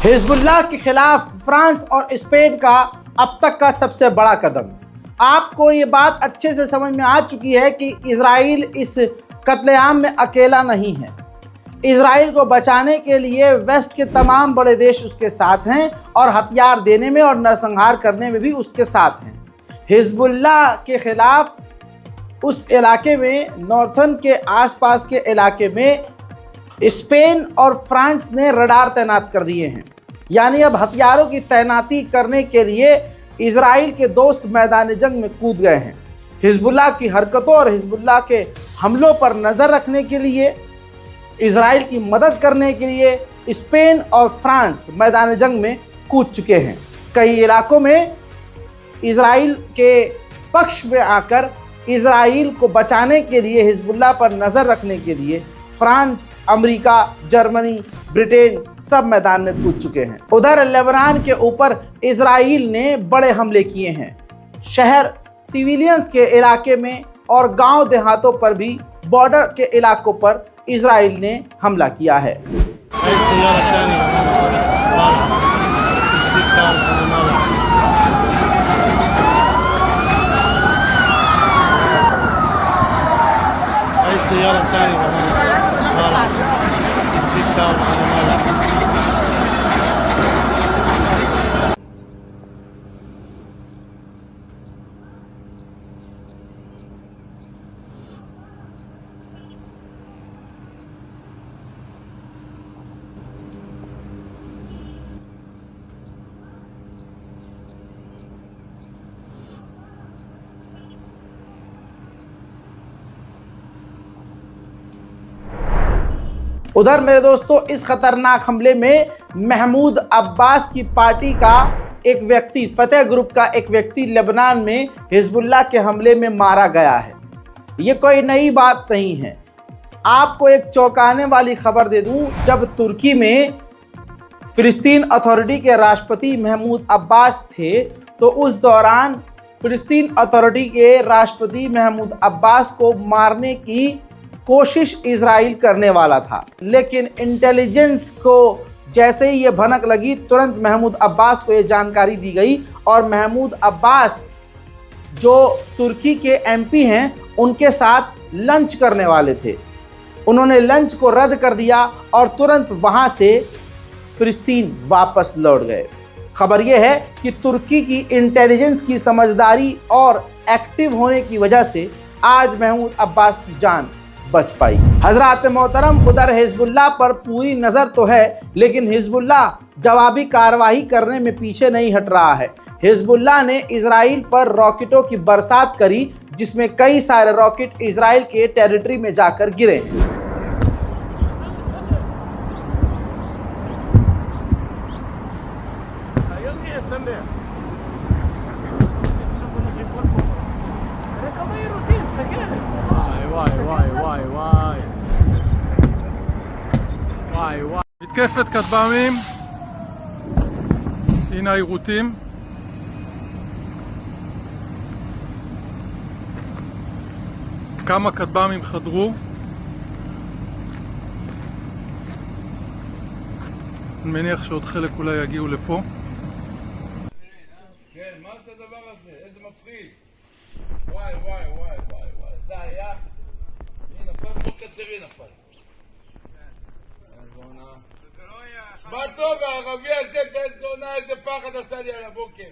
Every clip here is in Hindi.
हिजबुल्लाह के खिलाफ फ्रांस और स्पेन का अब तक का सबसे बड़ा कदम। आपको ये बात अच्छे से समझ में आ चुकी है कि इजराइल इस कत्लेआम में अकेला नहीं है। इजराइल को बचाने के लिए वेस्ट के तमाम बड़े देश उसके साथ हैं और हथियार देने में और नरसंहार करने में भी उसके साथ हैं। हिजबुल्लाह के खिलाफ उस इलाके में, नॉर्थन के आसपास के इलाके में स्पेन और फ्रांस ने रडार तैनात कर दिए हैं। यानी अब हथियारों की तैनाती करने के लिए इजराइल के दोस्त मैदान जंग में कूद गए हैं। हिजबुल्लाह की हरकतों और हिजबुल्लाह के हमलों पर नज़र रखने के लिए, इजराइल की मदद करने के लिए स्पेन और फ्रांस मैदान जंग में कूद चुके हैं। कई इलाकों में इजराइल के पक्ष में आकर इजराइल को बचाने के लिए, हिजबुल्लाह पर नज़र रखने के लिए फ्रांस, अमेरिका, जर्मनी, ब्रिटेन सब मैदान में कूद चुके हैं। उधर लेबनान के ऊपर इजराइल ने बड़े हमले किए हैं। शहर, सिविलियंस के इलाके में और गांव देहातों पर भी, बॉर्डर के इलाकों पर इजराइल ने हमला किया है। उधर मेरे दोस्तों, इस खतरनाक हमले में महमूद अब्बास की पार्टी का एक व्यक्ति, फतेह ग्रुप का एक व्यक्ति लेबनान में हिजबुल्लाह के हमले में मारा गया है। ये कोई नई बात नहीं है। आपको एक चौंकाने वाली खबर दे दूं, जब तुर्की में फिलिस्तीन अथॉरिटी के राष्ट्रपति महमूद अब्बास थे तो उस दौरान फिलिस्तीन अथॉरिटी के राष्ट्रपति महमूद अब्बास को मारने की कोशिश इजराइल करने वाला था, लेकिन इंटेलिजेंस को जैसे ही ये भनक लगी, तुरंत महमूद अब्बास को ये जानकारी दी गई और महमूद अब्बास जो तुर्की के एमपी हैं, उनके साथ लंच करने वाले थे। उन्होंने लंच को रद्द कर दिया और तुरंत वहाँ से फिलिस्तीन वापस लौट गए। खबर यह है कि तुर्की की इंटेलिजेंस की समझदारी और एक्टिव होने की वजह से आज महमूद अब्बास की जान बच पाई। हजरात मोहतरम, उधर हिजबुल्लाह पर पूरी नज़र तो है, लेकिन हिजबुल्लाह जवाबी कार्रवाई करने में पीछे नहीं हट रहा है। हिजबुल्लाह ने इजराइल पर रॉकेटों की बरसात करी, जिसमें कई सारे रॉकेट इजराइल के टेरिटरी में जाकर गिरे हैं। מתקפת כטב"מים, הנה היירוטים, כמה כטב"מים חדרו, אני מניח שעוד חלק אולי יגיעו לפה. כן, מה זה הדבר הזה? איזה מפחיד. וואי וואי וואי וואי וואי, זה היה, מי נפל? כמו קצרי נפל. מה טוב, הערבי הזה בן זונה, איזה פחד עשה לי על הבוקר.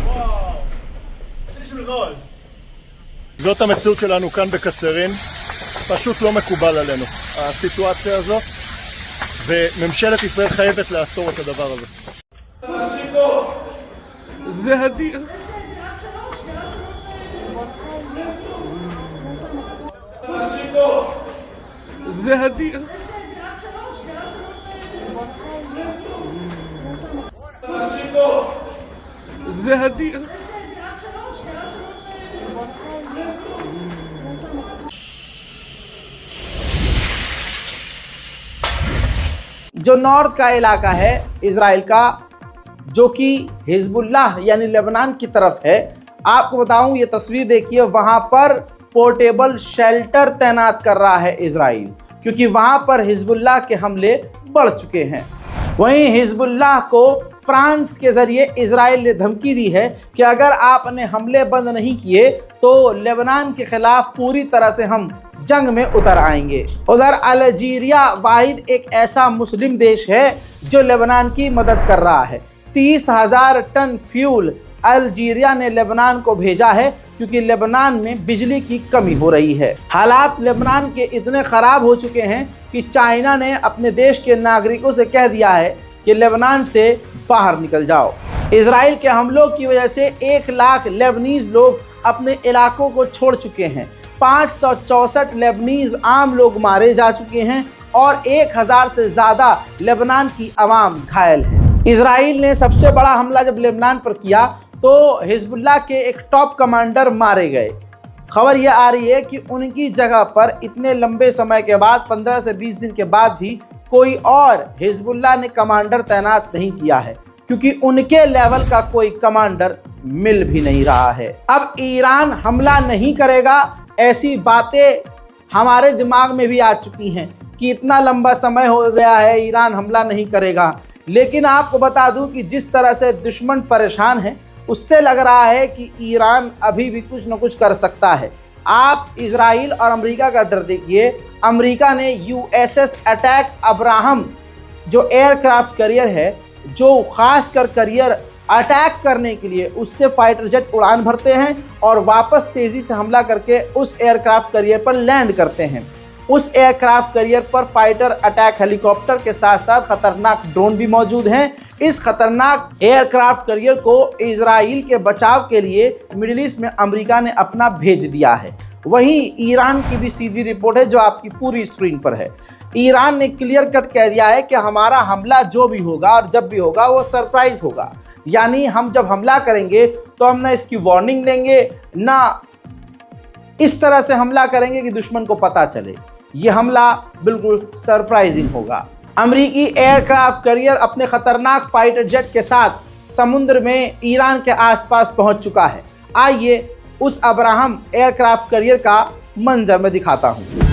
וואו, איזה שם רוז. זאת המציאות שלנו כאן בקצרין, פשוט לא מקובל עלינו הסיטואציה הזאת, וממשלת ישראל חייבת לעצור את הדבר הזה. זה אדיר. זה אדיר. זה אדיר. जो नॉर्थ का इलाका है इजराइल का, जो कि हिजबुल्लाह यानी लेबनान की तरफ है, आपको बताऊं, ये तस्वीर देखिए, वहां पर पोर्टेबल शेल्टर तैनात कर रहा है इजराइल, क्योंकि वहां पर हिजबुल्लाह के हमले बढ़ चुके हैं। वहीं हिजबुल्लाह को फ्रांस के जरिए इजराइल ने धमकी दी है कि अगर आपने हमले बंद नहीं किए तो लेबनान के खिलाफ पूरी तरह से हम जंग में उतर आएंगे। उधर अल्जीरिया वाहिद एक ऐसा मुस्लिम देश है जो लेबनान की मदद कर रहा है। 30,000 टन फ्यूल अल्जीरिया ने लेबनान को भेजा है, क्योंकि लेबनान में बिजली की कमी हो रही है। हालात लेबनान के इतने ख़राब हो चुके हैं कि चाइना ने अपने देश के नागरिकों से कह दिया है कि लेबनान से बाहर निकल जाओ। इजराइल के हमलों की वजह से 1 लाख लेबनीज लोग अपने इलाकों को छोड़ चुके हैं। 564 लेबनीज आम लोग मारे जा चुके हैं और 1000 से ज़्यादा लेबनान की आवाम घायल है। इजराइल ने सबसे बड़ा हमला जब लेबनान पर किया तो हिजबुल्लाह के एक टॉप कमांडर मारे गए। खबर यह आ रही है कि उनकी जगह पर इतने लंबे समय के बाद 15 से 20 दिन के बाद भी कोई और हिजबुल्लाह ने कमांडर तैनात नहीं किया है, क्योंकि उनके लेवल का कोई कमांडर मिल भी नहीं रहा है। अब ईरान हमला नहीं करेगा, ऐसी बातें हमारे दिमाग में भी आ चुकी हैं कि इतना लंबा समय हो गया है ईरान हमला नहीं करेगा। लेकिन आपको बता दूं कि जिस तरह से दुश्मन परेशान है, उससे लग रहा है कि ईरान अभी भी कुछ न कुछ कर सकता है। आप इजराइल और अमेरिका का डर देखिए। अमेरिका ने USS अटैक अब्राहम जो एयरक्राफ्ट कैरियर है, जो खासकर कैरियर अटैक करने के लिए उससे फाइटर जेट उड़ान भरते हैं और वापस तेज़ी से हमला करके उस एयरक्राफ्ट कैरियर पर लैंड करते हैं। उस एयरक्राफ्ट कैरियर पर फाइटर अटैक हेलीकॉप्टर के साथ साथ खतरनाक ड्रोन भी मौजूद हैं। इस खतरनाक एयरक्राफ्ट कैरियर को इजराइल के बचाव के लिए मिडिल ईस्ट में अमेरिका ने अपना भेज दिया है। वहीं ईरान की भी सीधी रिपोर्ट है जो आपकी पूरी स्क्रीन पर है। ईरान ने क्लियर कट कह दिया है कि हमारा हमला जो भी होगा और जब भी होगा वो सरप्राइज होगा, यानी हम जब हमला करेंगे तो हम ना इसकी वार्निंग देंगे, ना इस तरह से हमला करेंगे कि दुश्मन को पता चले। ये हमला बिल्कुल सरप्राइजिंग होगा। अमेरिकी एयरक्राफ्ट कैरियर अपने खतरनाक फाइटर जेट के साथ समुद्र में ईरान के आसपास पहुंच चुका है। आइए उस अब्राहम एयरक्राफ्ट कैरियर का मंजर मैं दिखाता हूं।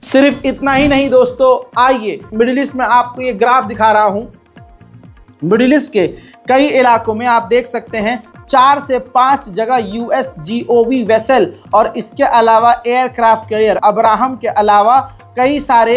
सिर्फ इतना ही नहीं दोस्तों, आइए मिडिल ईस्ट में आपको ये ग्राफ दिखा रहा हूं। मिडिल ईस्ट के कई इलाकों में आप देख सकते हैं 4 से 5 जगह USGOV वेसल और इसके अलावा एयरक्राफ्ट कैरियर अब्राहम के अलावा कई सारे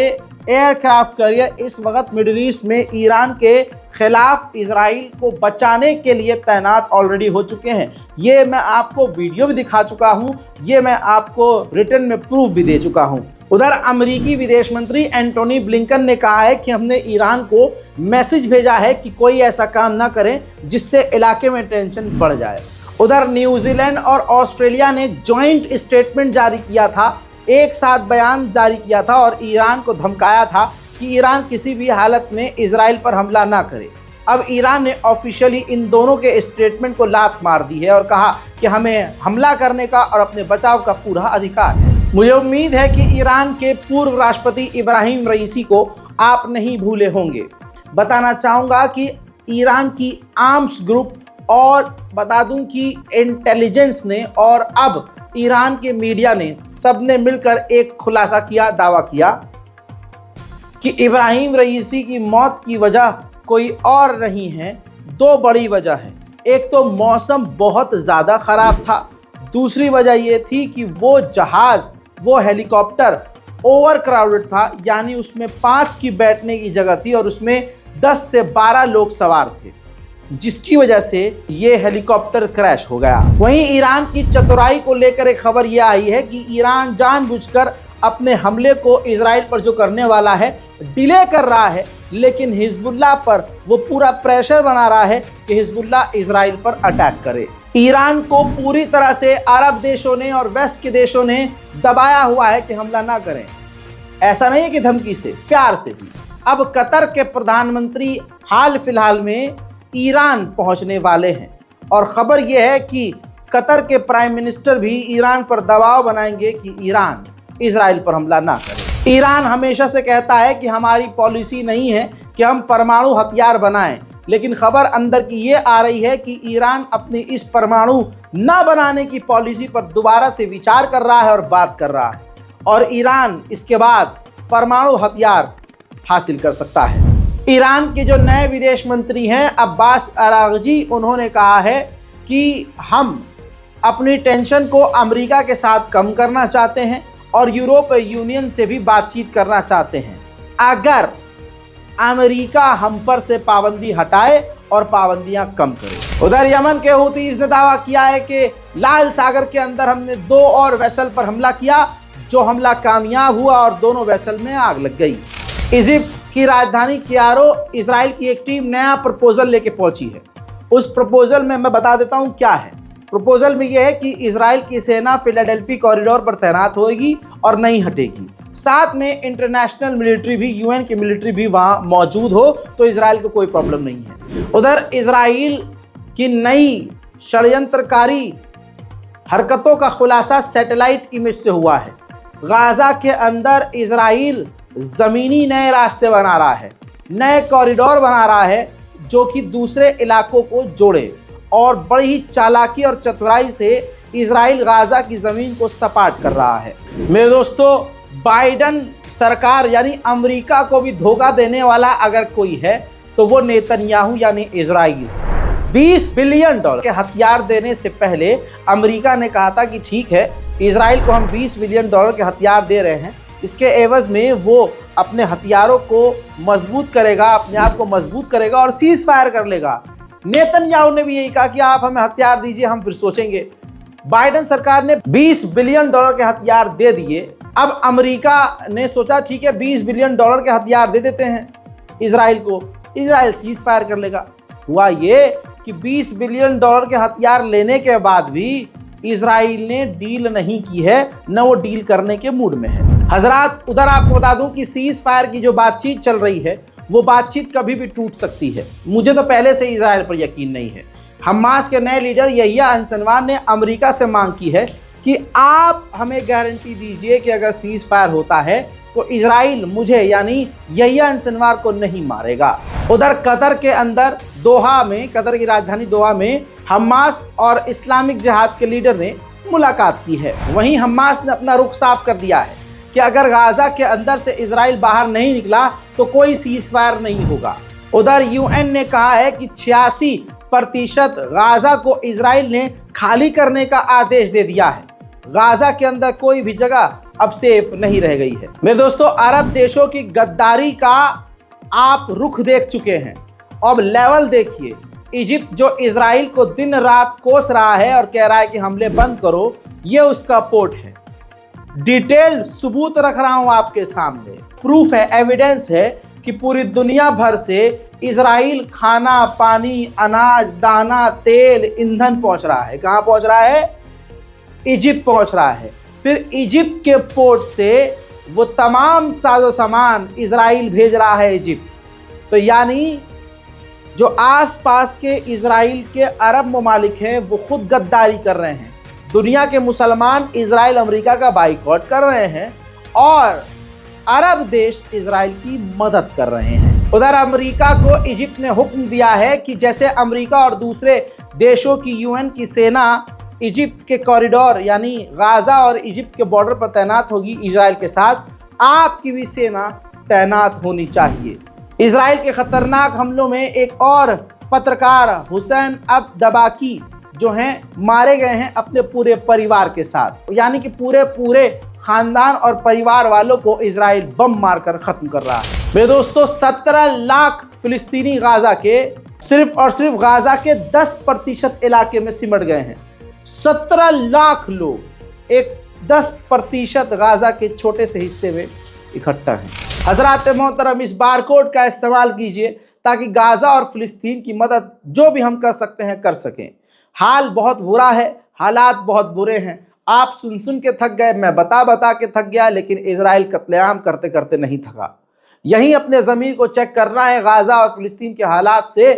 एयरक्राफ्ट कैरियर इस वक्त मिडिल ईस्ट में ईरान के खिलाफ इजराइल को बचाने के लिए तैनात ऑलरेडी हो चुके हैं। ये मैं आपको वीडियो भी दिखा चुका हूं, ये मैं आपको रिटर्न में प्रूफ भी दे चुका हूं। उधर अमेरिकी विदेश मंत्री एंटोनी ब्लिंकन ने कहा है कि हमने ईरान को मैसेज भेजा है कि कोई ऐसा काम ना करें जिससे इलाके में टेंशन बढ़ जाए। उधर न्यूजीलैंड और ऑस्ट्रेलिया ने जॉइंट स्टेटमेंट जारी किया था, एक साथ बयान जारी किया था और ईरान को धमकाया था कि ईरान किसी भी हालत में इजराइल पर हमला ना करे। अब ईरान ने ऑफिशियली इन दोनों के स्टेटमेंट को लात मार दी है और कहा कि हमें हमला करने का और अपने बचाव का पूरा अधिकार है। मुझे उम्मीद है कि ईरान के पूर्व राष्ट्रपति इब्राहिम रईसी को आप नहीं भूले होंगे। बताना चाहूँगा कि ईरान की आर्म्स ग्रुप और बता दूं कि इंटेलिजेंस ने और अब ईरान के मीडिया ने सबने मिलकर एक खुलासा किया, दावा किया कि इब्राहिम रईसी की मौत की वजह कोई और नहीं है। 2 बड़ी वजह है। एक तो मौसम बहुत ज़्यादा ख़राब था, दूसरी वजह ये थी कि वो जहाज़, वो हेलीकॉप्टर ओवर क्राउडेड था, यानी उसमें 5 की बैठने की जगह थी और उसमें 10 से 12 लोग सवार थे, जिसकी वजह से ये हेलीकॉप्टर क्रैश हो गया। वहीं ईरान की चतुराई को लेकर एक खबर यह आई है कि ईरान जानबूझकर अपने हमले को इजराइल पर जो करने वाला है डिले कर रहा है, लेकिन हिजबुल्लाह पर वो पूरा प्रेशर बना रहा है कि हिजबुल्लाह इजराइल पर अटैक करे। ईरान को पूरी तरह से अरब देशों ने और वेस्ट के देशों ने दबाया हुआ है कि हमला ना करें। ऐसा नहीं है कि धमकी से, प्यार से भी। अब कतर के प्रधानमंत्री हाल फिलहाल में ईरान पहुंचने वाले हैं। और ख़बर यह है कि कतर के प्राइम मिनिस्टर भी ईरान पर दबाव बनाएंगे कि ईरान इजराइल पर हमला ना करे। ईरान हमेशा से कहता है कि हमारी पॉलिसी नहीं है कि हम परमाणु हथियार बनाएं, लेकिन खबर अंदर की ये आ रही है कि ईरान अपनी इस परमाणु न बनाने की पॉलिसी पर दोबारा से विचार कर रहा है और बात कर रहा है, और ईरान इसके बाद परमाणु हथियार हासिल कर सकता है। ईरान के जो नए विदेश मंत्री हैं अब्बास अरागची, उन्होंने कहा है कि हम अपनी टेंशन को अमेरिका के साथ कम करना चाहते हैं और यूरोपीय यूनियन से भी बातचीत करना चाहते हैं, अगर अमेरिका हम पर से पाबंदी हटाए और पाबंदियां कम करे। उधर यमन के हूतीस ने दावा किया है कि लाल सागर के अंदर हमने 2 और वेसल पर हमला किया, जो हमला कामयाब हुआ और दोनों वेसल में आग लग गई। इजिप्ट की राजधानी कायरो इजराइल की एक टीम नया प्रपोजल लेके पहुंची है। उस प्रपोजल में मैं बता देता हूं क्या है। प्रपोजल में यह है कि इजराइल की सेना फिलाडेल्फी कॉरिडोर पर तैनात होगी और नहीं हटेगी। साथ में इंटरनेशनल मिलिट्री भी, यूएन की मिलिट्री भी वहां मौजूद हो तो इजराइल को कोई प्रॉब्लम नहीं है। उधर इजराइल की नई षड्यंत्रकारी हरकतों का खुलासा सैटेलाइट इमेज से हुआ है। गाजा के अंदर इजराइल ज़मीनी नए रास्ते बना रहा है, नए कॉरिडोर बना रहा है जो कि दूसरे इलाकों को जोड़े, और बड़ी ही चालाकी और चतुराई से इजराइल गाजा की ज़मीन को सपाट कर रहा है। मेरे दोस्तों, बाइडन सरकार यानी अमेरिका को भी धोखा देने वाला अगर कोई है तो वो नेतन्याहू यानी इजराइल। $20 बिलियन के हथियार देने से पहले अमेरिका ने कहा था कि ठीक है, इजराइल को हम $20 बिलियन के हथियार दे रहे हैं, इसके एवज में वो अपने हथियारों को मजबूत करेगा, अपने आप को मजबूत करेगा और सीज फायर कर लेगा। नेतन्याहू ने भी यही कहा कि आप हमें हथियार दीजिए, हम फिर सोचेंगे। बाइडन सरकार ने $20 बिलियन के हथियार दे दिए। अब अमेरिका ने सोचा ठीक है, $20 बिलियन के हथियार दे देते हैं इजराइल को, इजराइल सीज फायर कर लेगा। हुआ ये कि $20 बिलियन के हथियार लेने के बाद भी इजराइल ने डील नहीं की है, न वो डील करने के मूड में है। हजरात, उधर आपको बता दूं कि सीज फायर की जो बातचीत चल रही है वो बातचीत कभी भी टूट सकती है। मुझे तो पहले से इजराइल पर यकीन नहीं है। हमास के नए लीडर यहिया सिनवार ने अमेरिका से मांग की है कि आप हमें गारंटी दीजिए कि अगर सीज फायर होता है तो इजराइल मुझे यानी यहिया सिनवार को नहीं मारेगा। उधर कतर के अंदर दोहा में, कतर की राजधानी दोहा में हमास और इस्लामिक जिहाद के लीडर ने मुलाकात की है। वहीं हमास ने अपना रुख साफ कर दिया है कि अगर गाजा के अंदर से इजराइल बाहर नहीं निकला तो कोई सीज फायर नहीं होगा। उधर यूएन ने कहा है कि 86% गाजा को इजराइल ने खाली करने का आदेश दे दिया है। गाजा के अंदर कोई भी जगह अब सेफ नहीं रह गई है। मेरे दोस्तों, अरब देशों की गद्दारी का आप रुख देख चुके हैं। अब लेवल देखिए। इजिप्ट जो इजराइल को दिन रात कोस रहा है और कह रहा है कि हमले बंद करो, ये उसका पोर्ट है। डिटेल्ड सबूत रख रहा हूं आपके सामने, प्रूफ है, एविडेंस है कि पूरी दुनिया भर से इजराइल खाना, पानी, अनाज, दाना, तेल, ईंधन पहुंच रहा है। कहां पहुंच रहा है? इजिप्ट पहुंच रहा है। फिर इजिप्ट के पोर्ट से वो तमाम साजो सामान इजराइल भेज रहा है इजिप्ट। तो यानी जो आसपास के इजराइल के अरब ममालिक हैं वो खुद गद्दारी कर रहे हैं। दुनिया के मुसलमान इजराइल अमेरिका का बाइकॉट कर रहे हैं और अरब देश इजराइल की मदद कर रहे हैं। उधर अमेरिका को इजिप्ट ने हुक्म दिया है कि जैसे अमेरिका और दूसरे देशों की यूएन की सेना इजिप्ट के कॉरिडोर यानी गाजा और इजिप्ट के बॉर्डर पर तैनात होगी इजराइल के साथ, आपकी भी सेना तैनात होनी चाहिए। इजराइल के खतरनाक हमलों में एक और पत्रकार हुसैन अब्दबाकी जो हैं मारे गए हैं अपने पूरे परिवार के साथ, यानी कि पूरे खानदान और परिवार वालों को इजराइल बम मारकर खत्म कर रहा है। मेरे दोस्तों, 17 लाख फिलिस्तीनी गाजा के सिर्फ और सिर्फ गाजा के 10% इलाके में सिमट गए हैं। 17 लाख लोग एक 10% गाजा के छोटे से हिस्से में इकट्ठा हैं। हजरात मोहतरम, इस बारकोड का इस्तेमाल कीजिए ताकि गाजा और फिलिस्तीन की मदद जो भी हम कर सकते हैं कर सकें। हाल बहुत बुरा है, हालात बहुत बुरे हैं। आप सुन के थक गए, मैं बता के थक गया, लेकिन इजराइल कत्लेआम करते करते नहीं थका। यहीं अपने ज़मीर को चेक करना है। गाजा और फिलिस्तीन के हालात से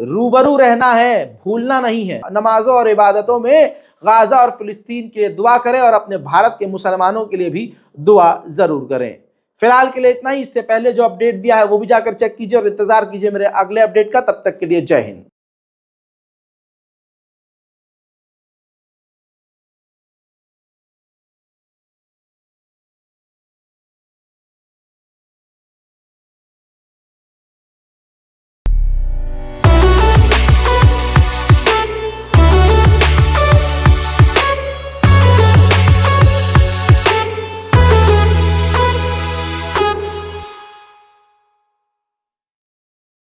रूबरू रहना है, भूलना नहीं है। नमाजों और इबादतों में गाजा और फिलिस्तीन के लिए दुआ करें और अपने भारत के मुसलमानों के लिए भी दुआ जरूर करें। फिलहाल के लिए इतना ही। इससे पहले जो अपडेट दिया है वो भी जाकर चेक कीजिए और इंतजार कीजिए मेरे अगले अपडेट का। तब तक के लिए जय हिंद।